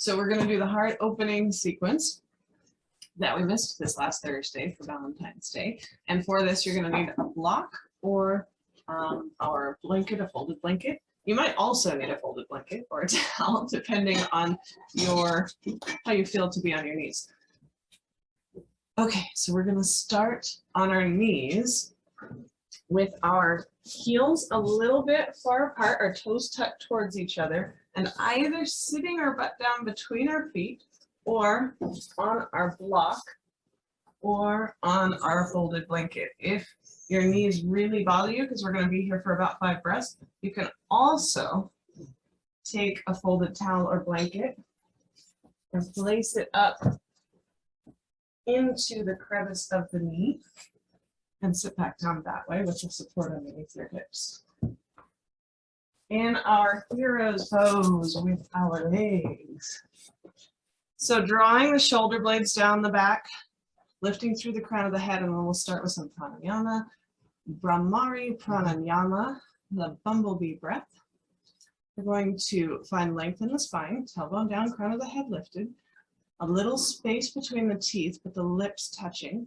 So we're going to do the heart opening sequence that we missed this last Thursday for Valentine's Day. And for this, you're going to need a block or our blanket, a folded blanket. You might also need a folded blanket or a towel, depending on how you feel to be on your knees. Okay, so we're going to start on our knees with our heels a little bit far apart, our toes tucked towards each other, and either sitting our butt down between our feet or on our block or on our folded blanket. If your knees really bother you, because we're going to be here for about 5 breaths, you can also take a folded towel or blanket and place it up into the crevice of the knee and sit back down that way with the support underneath your hips. In our hero's pose with our legs. So drawing the shoulder blades down the back, lifting through the crown of the head, and then we'll start with some pranayama, Brahmari pranayama, the bumblebee breath. We're going to find length in the spine, tailbone down, crown of the head lifted, a little space between the teeth, but the lips touching.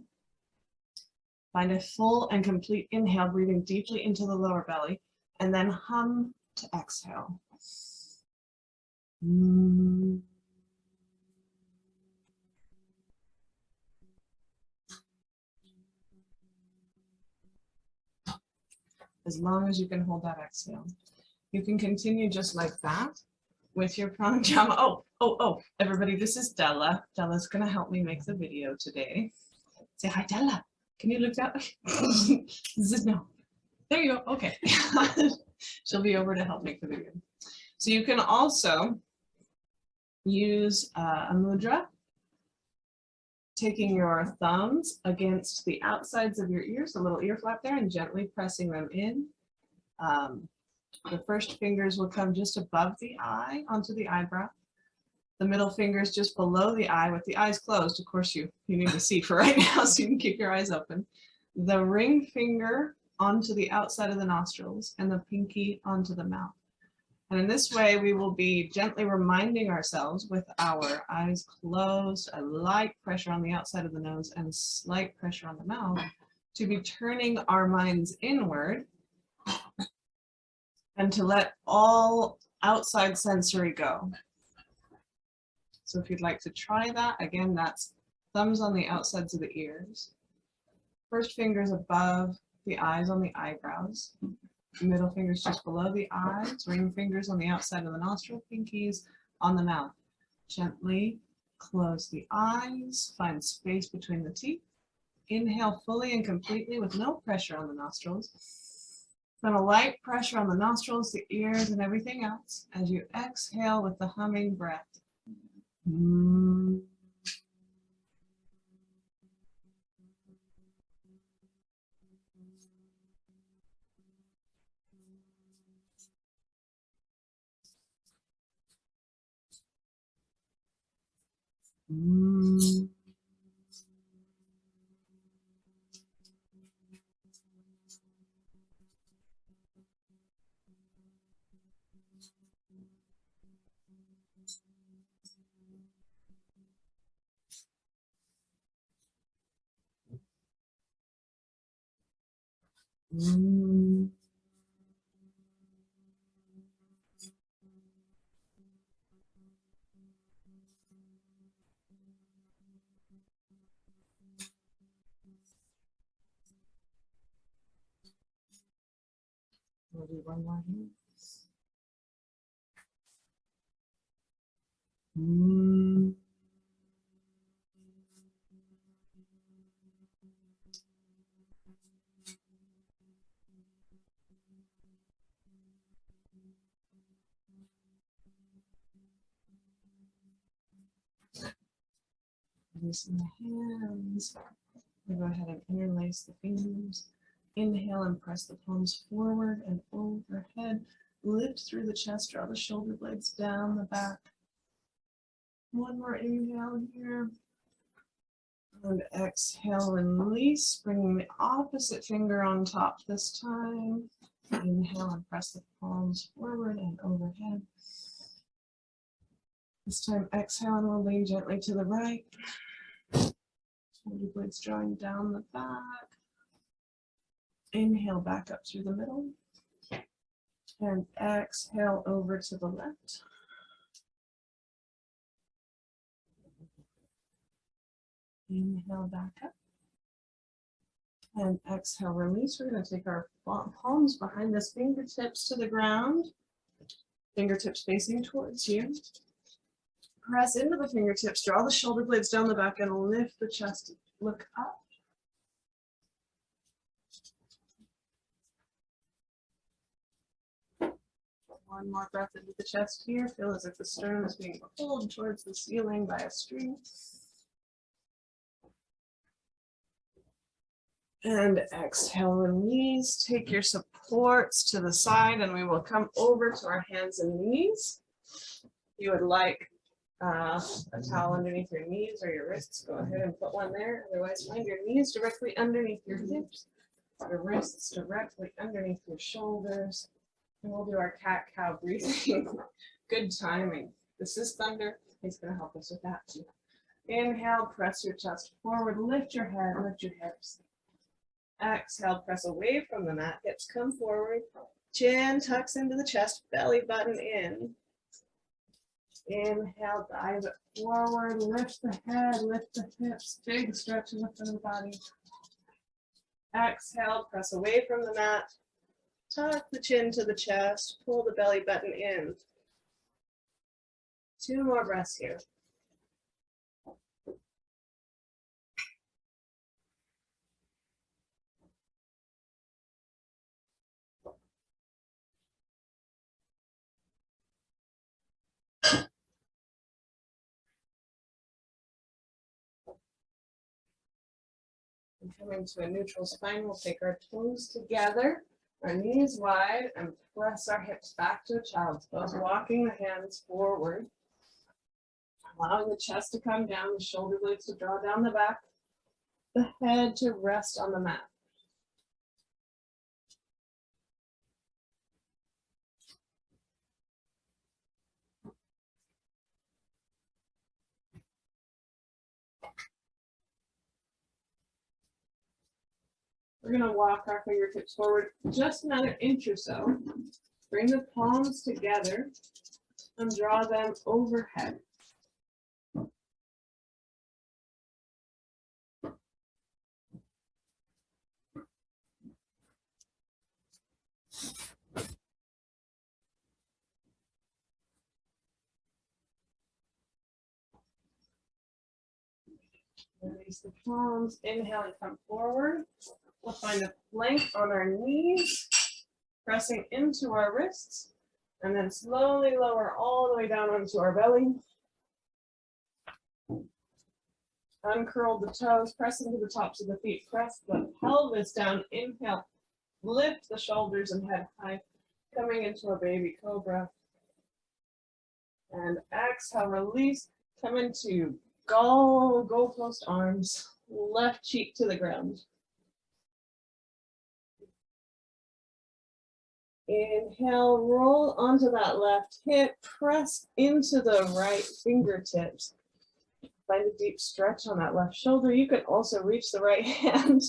Find a full and complete inhale, breathing deeply into the lower belly, and then hum to exhale. As long as you can hold that exhale. You can continue just like that with your pranayama. Oh, everybody, this is Della. Della's gonna help me make the video today. Say hi, Della. Can you look that way? No. There you go, okay. She'll be over to help make the video. So you can also use a mudra, taking your thumbs against the outsides of your ears, a little ear flap there, and gently pressing them in. The first fingers will come just above the eye onto the eyebrow. The middle fingers just below the eye with the eyes closed. Of course, you need to see for right now, so you can keep your eyes open. The ring finger onto the outside of the nostrils and the pinky onto the mouth. And in this way, we will be gently reminding ourselves with our eyes closed, a light pressure on the outside of the nose and slight pressure on the mouth, to be turning our minds inward and to let all outside sensory go. So if you'd like to try that, again, that's thumbs on the outsides of the ears, first fingers above the eyes on the eyebrows, middle fingers just below the eyes, ring fingers on the outside of the nostril, pinkies on the mouth. Gently close the eyes, find space between the teeth. Inhale fully and completely with no pressure on the nostrils. Then a light pressure on the nostrils, the ears, and everything else as you exhale with the humming breath. We'll do one more here. Releasing the hands. We'll go ahead and interlace the fingers. Inhale and press the palms forward and overhead. Lift through the chest, draw the shoulder blades down the back. One more inhale here. And exhale, release, bringing the opposite finger on top this time. Inhale and press the palms forward and overhead. This time exhale and we'll lean gently to the right. Shoulder blades drawing down the back. Inhale back up through the middle. And exhale over to the left. Inhale back up. And exhale, release. We're going to take our palms behind us, fingertips to the ground. Fingertips facing towards you. Press into the fingertips, draw the shoulder blades down the back and lift the chest. Look up. One more breath into the chest here. Feel as if the sternum is being pulled towards the ceiling by a string. And exhale, release. Take your supports to the side and we will come over to our hands and knees. If you would like a towel underneath your knees or your wrists, go ahead and put one there. Otherwise, find your knees directly underneath your hips, your wrists directly underneath your shoulders. And we'll do our cat-cow breathing. Good timing. This is Thunder. He's going to help us with that too. Inhale, press your chest forward, lift your head, lift your hips. Exhale, press away from the mat, hips come forward, chin tucks into the chest, belly button in. Inhale, dive it forward, lift the head, lift the hips, big stretch in the front of the body. Exhale, press away from the mat, tuck the chin to the chest, pull the belly button in. 2 more breaths here. And coming to a neutral spine, we'll take our toes together, our knees wide, and press our hips back to a child's pose, walking the hands forward, allowing the chest to come down, the shoulder blades to draw down the back, the head to rest on the mat. We're going to walk our fingertips forward just another inch or so. Bring the palms together and draw them overhead. Release the palms. Inhale and come forward. We'll find a plank on our knees, pressing into our wrists, and then slowly lower all the way down onto our belly. Uncurl the toes, press into the tops of the feet, press the pelvis down. Inhale, lift the shoulders and head high, coming into a baby cobra. And exhale, release, come into goalpost arms, left cheek to the ground. Inhale, roll onto that left hip, press into the right fingertips. Find a deep stretch on that left shoulder. You can also reach the right hand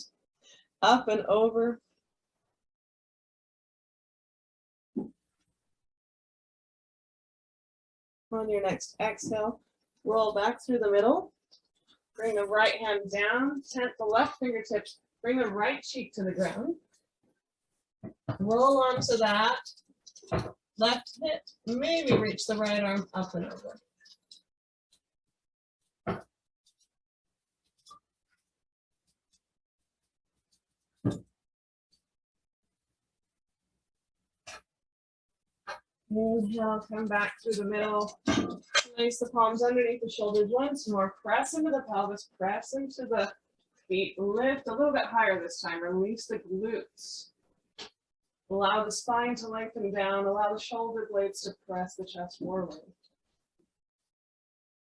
up and over. On your next exhale, roll back through the middle. Bring the right hand down, tent the left fingertips, bring the right cheek to the ground. Roll onto that left hip, maybe reach the right arm up and over. Inhale, come back through the middle. Place the palms underneath the shoulders once more. Press into the pelvis, press into the feet. Lift a little bit higher this time. Release the glutes. Allow the spine to lengthen down. Allow the shoulder blades to press the chest forward.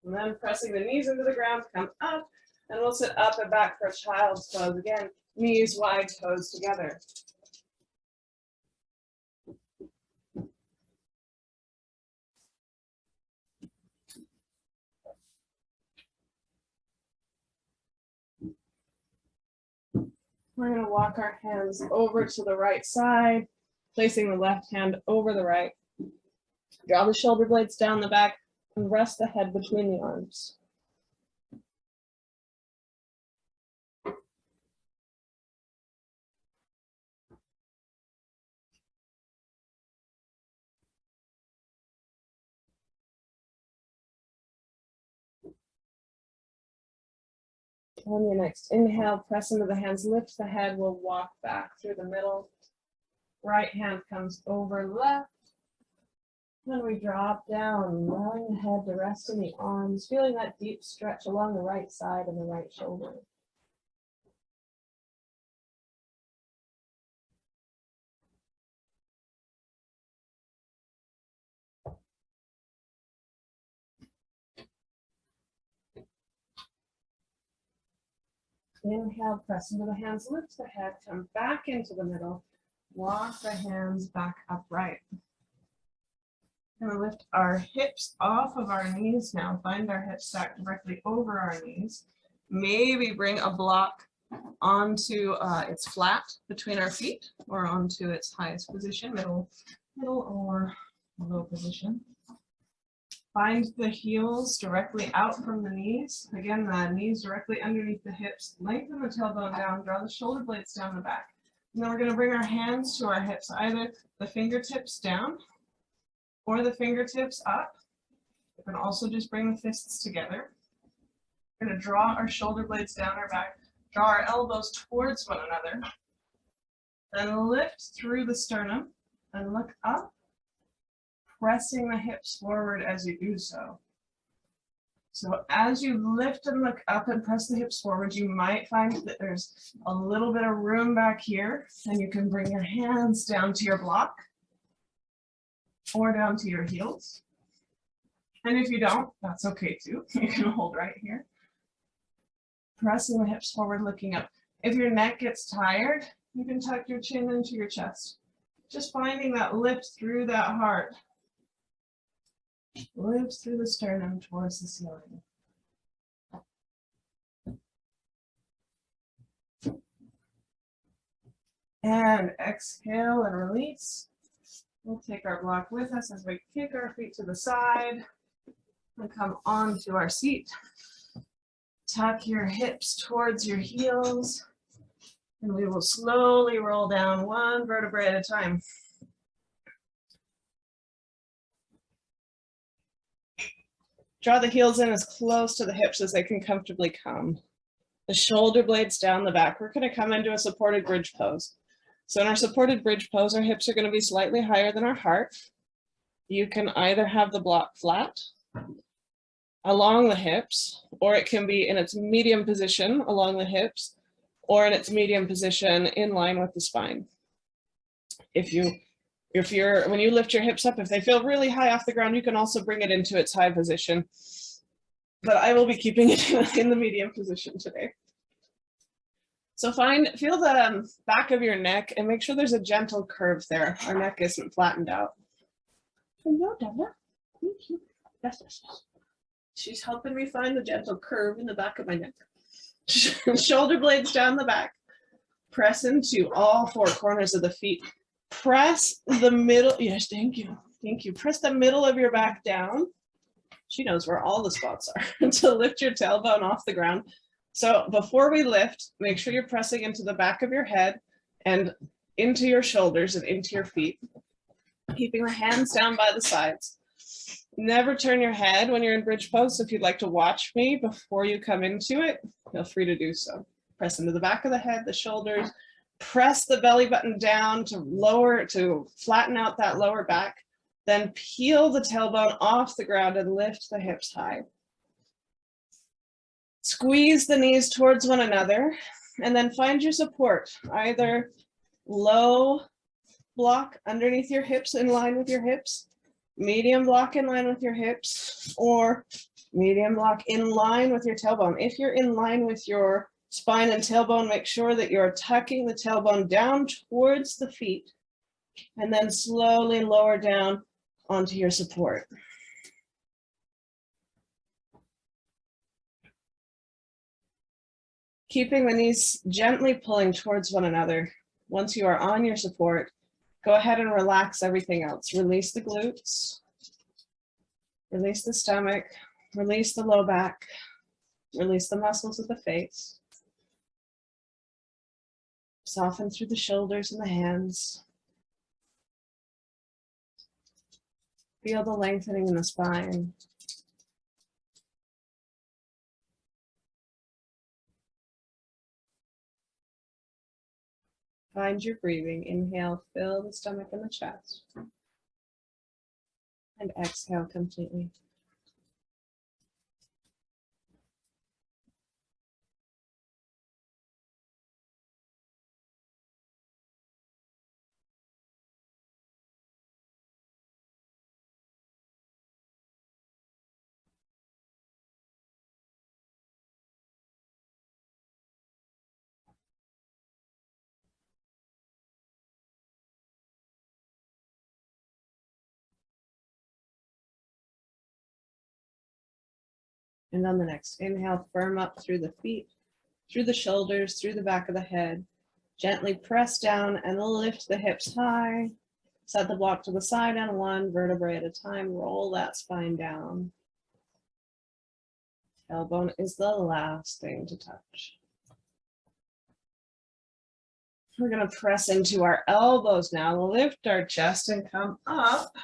And then pressing the knees into the ground, come up. And we'll sit up and back for a child's pose. Again, knees wide, toes together. We're going to walk our hands over to the right side, placing the left hand over the right. Draw the shoulder blades down the back and rest the head between the arms. On your next inhale, press into the hands, lift the head, we'll walk back through the middle. Right hand comes over left. Then we drop down, allowing the head to rest in the arms, feeling that deep stretch along the right side of the right shoulder. Inhale, press into the hands, lift the head, come back into the middle, walk the hands back upright. We're going to lift our hips off of our knees now. Find our hips stacked directly over our knees. Maybe bring a block onto its flat between our feet or onto its highest position, middle or low position. Find the heels directly out from the knees. Again, the knees directly underneath the hips. Lengthen the tailbone down, draw the shoulder blades down the back. And then we're going to bring our hands to our hips, either the fingertips down or the fingertips up. You can also just bring the fists together. We're going to draw our shoulder blades down our back, draw our elbows towards one another, then lift through the sternum and look up, pressing the hips forward as you do so. So as you lift and look up and press the hips forward, you might find that there's a little bit of room back here, and you can bring your hands down to your block or down to your heels. And if you don't, that's okay too. You can hold right here. Pressing the hips forward, looking up. If your neck gets tired, you can tuck your chin into your chest. Just finding that lift through that heart. Lift through the sternum towards the ceiling. And exhale and release. We'll take our block with us as we kick our feet to the side and come onto our seat. Tuck your hips towards your heels, and we will slowly roll down one vertebrae at a time. Draw the heels in as close to the hips as they can comfortably come. The shoulder blades down the back. We're going to come into a supported bridge pose. So in our supported bridge pose, our hips are going to be slightly higher than our heart. You can either have the block flat along the hips, or it can be in its medium position along the hips, or in its medium position in line with the spine. When you lift your hips up, if they feel really high off the ground, you can also bring it into its high position. But I will be keeping it in the medium position today. So feel the back of your neck and make sure there's a gentle curve there. Our neck isn't flattened out. Hello, Della. Thank you. Yes. She's helping me find the gentle curve in the back of my neck. Shoulder blades down the back. Press into all four corners of the feet. Press the middle. Yes, thank you. Thank you. Press the middle of your back down. She knows where all the spots are to lift your tailbone off the ground. So before we lift, make sure you're pressing into the back of your head and into your shoulders and into your feet, keeping the hands down by the sides. Never turn your head when you're in bridge pose. So if you'd like to watch me before you come into it, feel free to do so. Press into the back of the head, the shoulders, press the belly button down to flatten out that lower back, then peel the tailbone off the ground and lift the hips high. Squeeze the knees towards one another, and then find your support, either low block underneath your hips in line with your hips, medium block in line with your hips, or medium block in line with your tailbone. If you're in line with your spine and tailbone, make sure that you're tucking the tailbone down towards the feet, and then slowly lower down onto your support. Keeping the knees gently pulling towards one another. Once you are on your support, go ahead and relax everything else. Release the glutes, release the stomach, release the low back, release the muscles of the face. Soften through the shoulders and the hands. Feel the lengthening in the spine. Find your breathing. Inhale, fill the stomach and the chest. And exhale completely. And on the next inhale, firm up through the feet, through the shoulders, through the back of the head. Gently press down and lift the hips high. Set the block to the side and one vertebrae at a time. Roll that spine down. Tailbone is the last thing to touch. We're going to press into our elbows now. Lift our chest and come up.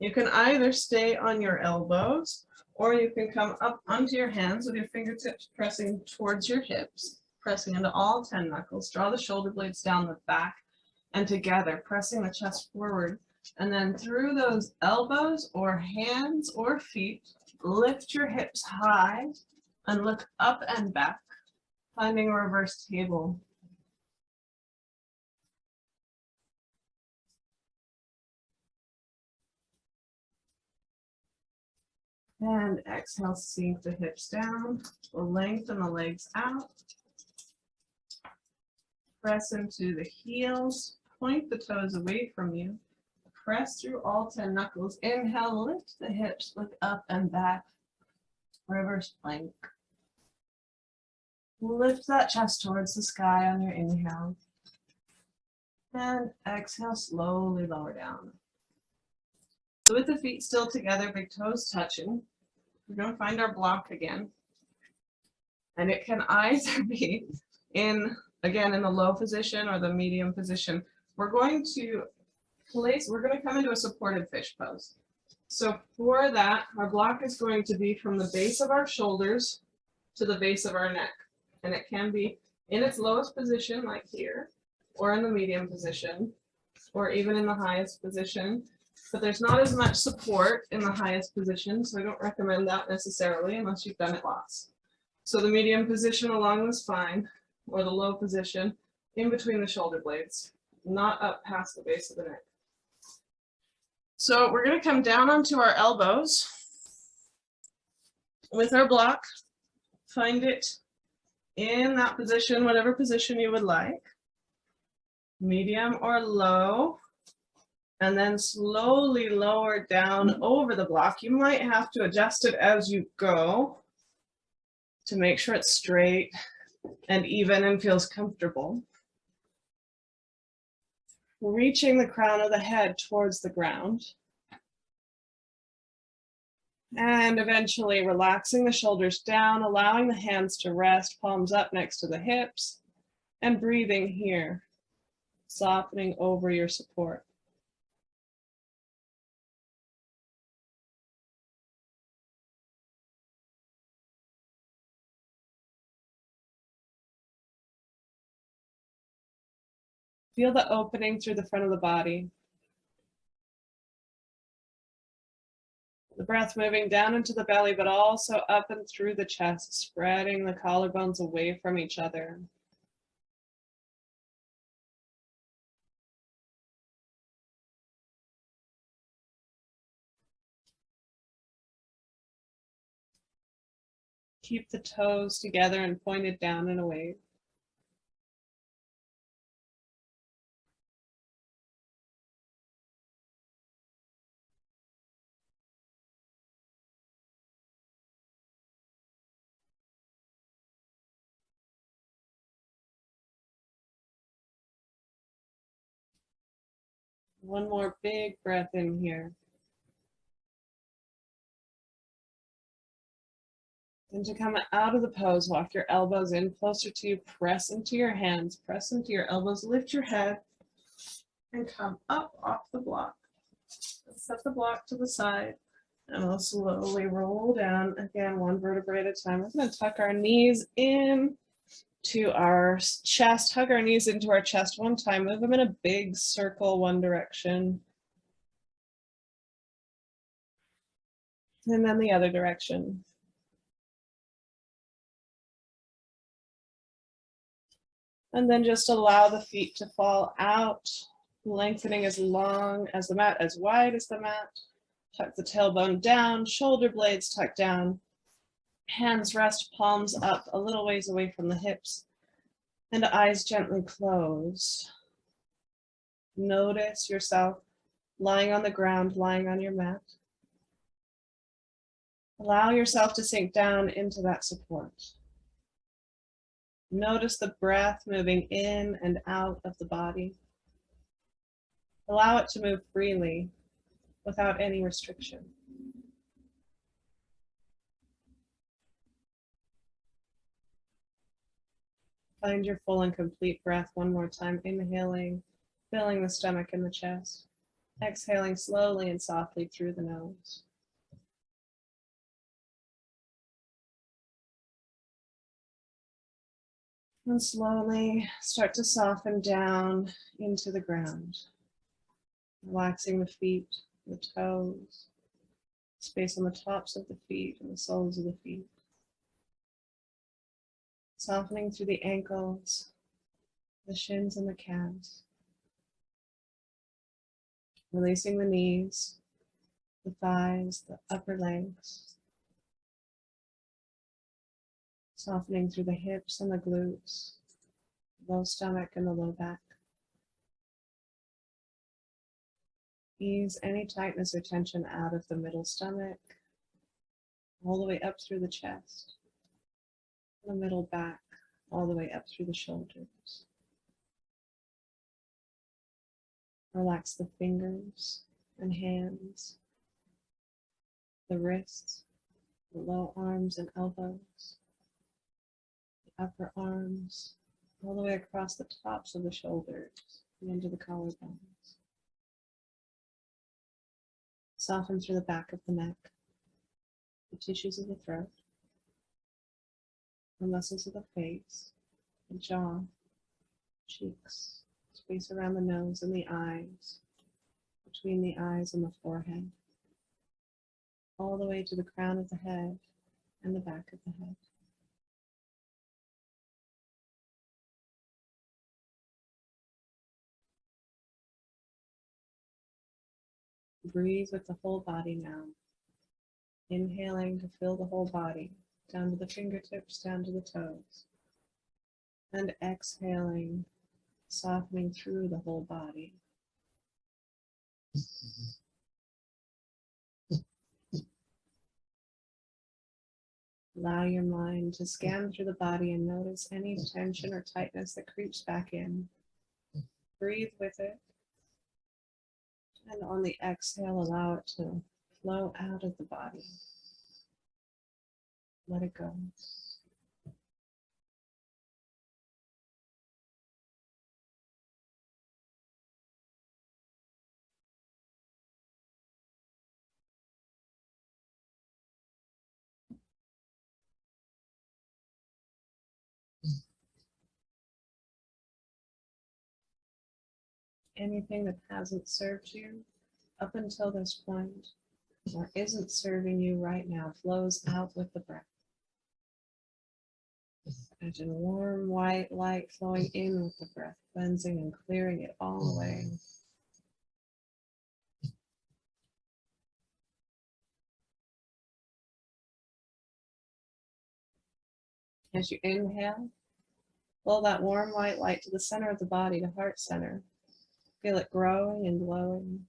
You can either stay on your elbows or you can come up onto your hands with your fingertips pressing towards your hips, pressing into all 10 knuckles. Draw the shoulder blades down the back and together, pressing the chest forward. And then through those elbows or hands or feet, lift your hips high and look up and back, finding a reverse table. And exhale, sink the hips down, lengthen the legs out. Press into the heels, point the toes away from you. Press through all 10 knuckles. Inhale, lift the hips, look up and back. Reverse plank. Lift that chest towards the sky on your inhale. And exhale, slowly lower down. So with the feet still together, big toes touching, we're going to find our block again. And it can either be again, in the low position or the medium position. We're going to come into a supported fish pose. So for that, our block is going to be from the base of our shoulders to the base of our neck. And it can be in its lowest position, like here, or in the medium position, or even in the highest position. But there's not as much support in the highest position, so I don't recommend that necessarily unless you've done it lots. So the medium position along the spine, or the low position in between the shoulder blades, not up past the base of the neck. So we're going to come down onto our elbows with our block, find it in that position, whatever position you would like, medium or low, and then slowly lower down over the block. You might have to adjust it as you go to make sure it's straight and even and feels comfortable. Reaching the crown of the head towards the ground. And eventually relaxing the shoulders down, allowing the hands to rest, palms up next to the hips, and breathing here, softening over your support. Feel the opening through the front of the body. The breath moving down into the belly, but also up and through the chest, spreading the collarbones away from each other. Keep the toes together and pointed down and away. One more big breath in here. And to come out of the pose, walk your elbows in closer to you, press into your hands, press into your elbows, lift your head, and come up off the block. Set the block to the side, and we'll slowly roll down, again, one vertebrae at a time. We're going to tuck our knees in to our chest, hug our knees into our chest one time, move them in a big circle one direction, and then the other direction. And then just allow the feet to fall out, lengthening as long as the mat, as wide as the mat. Tuck the tailbone down, shoulder blades tuck down, hands rest, palms up a little ways away from the hips, and eyes gently close. Notice yourself lying on the ground, lying on your mat. Allow yourself to sink down into that support. Notice the breath moving in and out of the body. Allow it to move freely without any restriction. Find your full and complete breath one more time. Inhaling, filling the stomach and the chest. Exhaling slowly and softly through the nose. And slowly start to soften down into the ground. Relaxing the feet, the toes, space on the tops of the feet and the soles of the feet. Softening through the ankles, the shins and the calves. Releasing the knees, the thighs, the upper legs. Softening through the hips and the glutes, low stomach and the low back. Ease any tightness or tension out of the middle stomach, all the way up through the chest, the middle back, all the way up through the shoulders. Relax the fingers and hands, the wrists, the low arms and elbows, the upper arms, all the way across the tops of the shoulders and into the collarbones. Soften through the back of the neck, the tissues of the throat, the muscles of the face, the jaw, cheeks, space around the nose and the eyes, between the eyes and the forehead, all the way to the crown of the head and the back of the head. Breathe with the whole body now. Inhaling to fill the whole body, down to the fingertips, down to the toes. And exhaling, softening through the whole body. Allow your mind to scan through the body and notice any tension or tightness that creeps back in. Breathe with it. And on the exhale, allow it to flow out of the body. Let it go. Anything that hasn't served you up until this point or isn't serving you right now flows out with the breath. Imagine warm white light flowing in with the breath, cleansing and clearing it all away. As you inhale, pull that warm white light to the center of the body, the heart center. Feel it growing and glowing.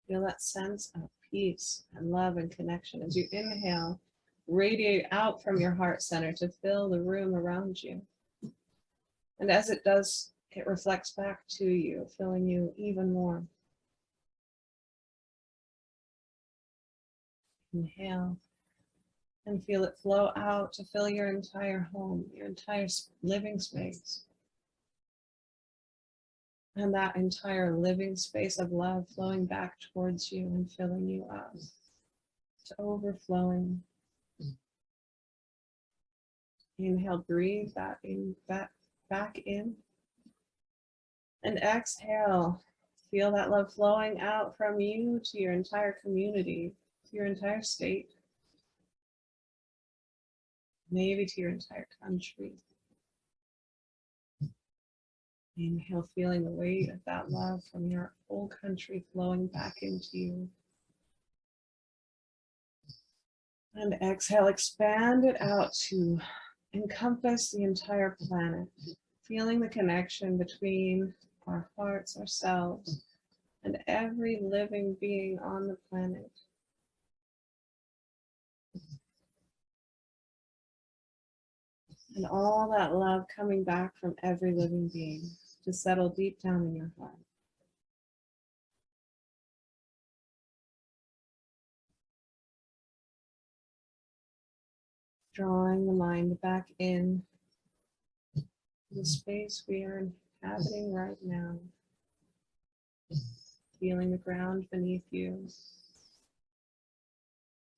Feel that sense of peace and love and connection as you inhale, radiate out from your heart center to fill the room around you. And as it does, it reflects back to you, filling you even more. Inhale and feel it flow out to fill your entire home, your entire living space. And that entire living space of love flowing back towards you and filling you up to overflowing. Inhale, breathe that in, back in. And exhale, feel that love flowing out from you to your entire community, to your entire state, maybe to your entire country. Inhale, feeling the weight of that love from your whole country flowing back into you. And exhale, expand it out to encompass the entire planet, feeling the connection between our hearts, ourselves, and every living being on the planet. And all that love coming back from every living being to settle deep down in your heart. Drawing the mind back in to the space we are inhabiting right now. Feeling the ground beneath you.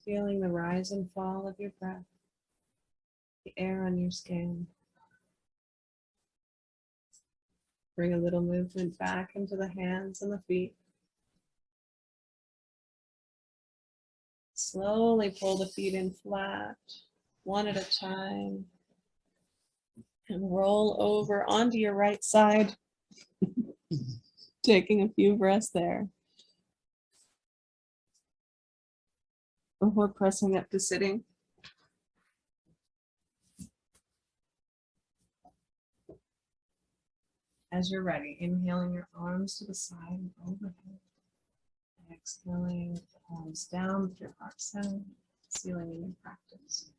Feeling the rise and fall of your breath. The air on your skin. Bring a little movement back into the hands and the feet. Slowly pull the feet in flat, one at a time. And roll over onto your right side. Taking a few breaths there. Before pressing up to sitting. As you're ready, inhaling your arms to the side and overhead. Exhaling, palms down with your heart center, sealing in your practice.